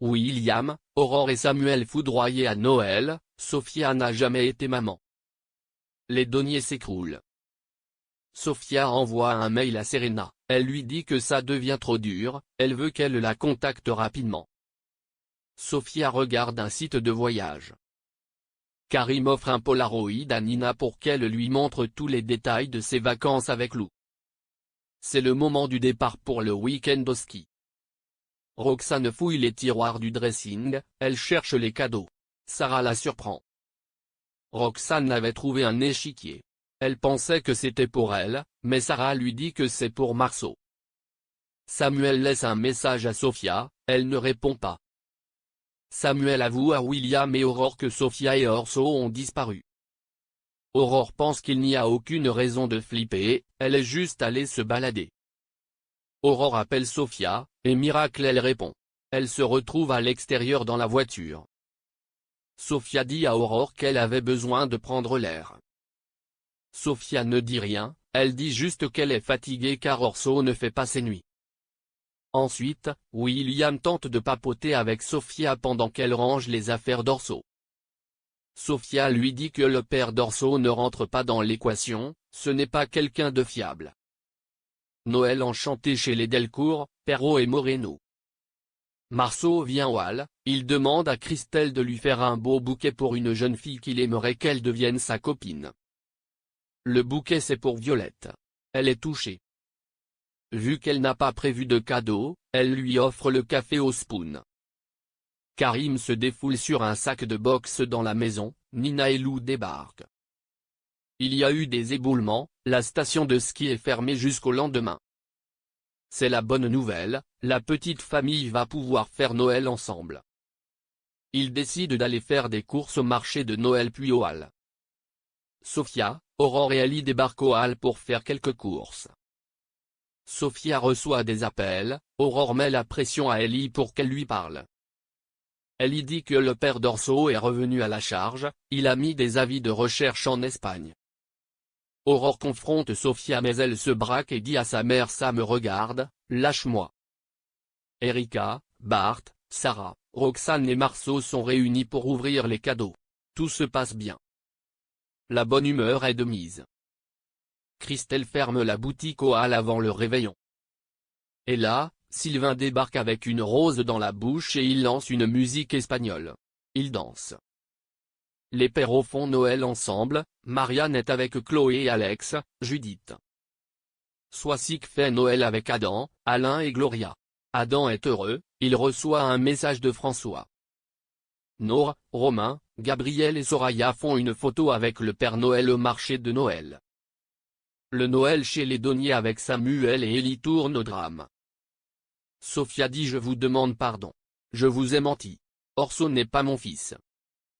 William, Aurore et Samuel foudroyés à Noël, Sophia n'a jamais été maman. Les deniers s'écroulent. Sophia envoie un mail à Serena, elle lui dit que ça devient trop dur, elle veut qu'elle la contacte rapidement. Sophia regarde un site de voyage. Karim offre un Polaroid à Nina pour qu'elle lui montre tous les détails de ses vacances avec Lou. C'est le moment du départ pour le week-end au ski. Roxane fouille les tiroirs du dressing, elle cherche les cadeaux. Sarah la surprend. Roxane avait trouvé un échiquier. Elle pensait que c'était pour elle, mais Sarah lui dit que c'est pour Marceau. Samuel laisse un message à Sophia, elle ne répond pas. Samuel avoue à William et Aurore que Sophia et Orso ont disparu. Aurore pense qu'il n'y a aucune raison de flipper, elle est juste allée se balader. Aurore appelle Sophia, et miracle elle répond. Elle se retrouve à l'extérieur dans la voiture. Sophia dit à Aurore qu'elle avait besoin de prendre l'air. Sophia ne dit rien, elle dit juste qu'elle est fatiguée car Orso ne fait pas ses nuits. Ensuite, William tente de papoter avec Sophia pendant qu'elle range les affaires d'Orso. Sophia lui dit que le père d'Orso ne rentre pas dans l'équation, ce n'est pas quelqu'un de fiable. Noël enchanté chez les Delcourt, Perrault et Moreno. Marceau vient au hall, il demande à Christelle de lui faire un beau bouquet pour une jeune fille qu'il aimerait qu'elle devienne sa copine. Le bouquet c'est pour Violette. Elle est touchée. Vu qu'elle n'a pas prévu de cadeau, elle lui offre le café au spoon. Karim se défoule sur un sac de boxe dans la maison, Nina et Lou débarquent. Il y a eu des éboulements, la station de ski est fermée jusqu'au lendemain. C'est la bonne nouvelle, la petite famille va pouvoir faire Noël ensemble. Ils décident d'aller faire des courses au marché de Noël puis au hall. Sophia, Aurore et Ali débarquent au hall pour faire quelques courses. Sophia reçoit des appels, Aurore met la pression à Ellie pour qu'elle lui parle. Ellie dit que le père d'Orso est revenu à la charge, il a mis des avis de recherche en Espagne. Aurore confronte Sophia mais elle se braque et dit à sa mère ça me regarde, lâche-moi. Erika, Bart, Sarah, Roxane et Marceau sont réunis pour ouvrir les cadeaux. Tout se passe bien. La bonne humeur est de mise. Christelle ferme la boutique au hall avant le réveillon. Et là, Sylvain débarque avec une rose dans la bouche et il lance une musique espagnole. Ils dansent. Les Perrault font Noël ensemble, Marianne est avec Chloé et Alex, Judith. Soisic fait Noël avec Adam, Alain et Gloria. Adam est heureux, il reçoit un message de François. Nora, Romain, Gabriel et Soraya font une photo avec le Père Noël au marché de Noël. Le Noël chez les Donniers avec Samuel et Ellie tourne au drame. Sophia dit je vous demande pardon. Je vous ai menti. Orso n'est pas mon fils.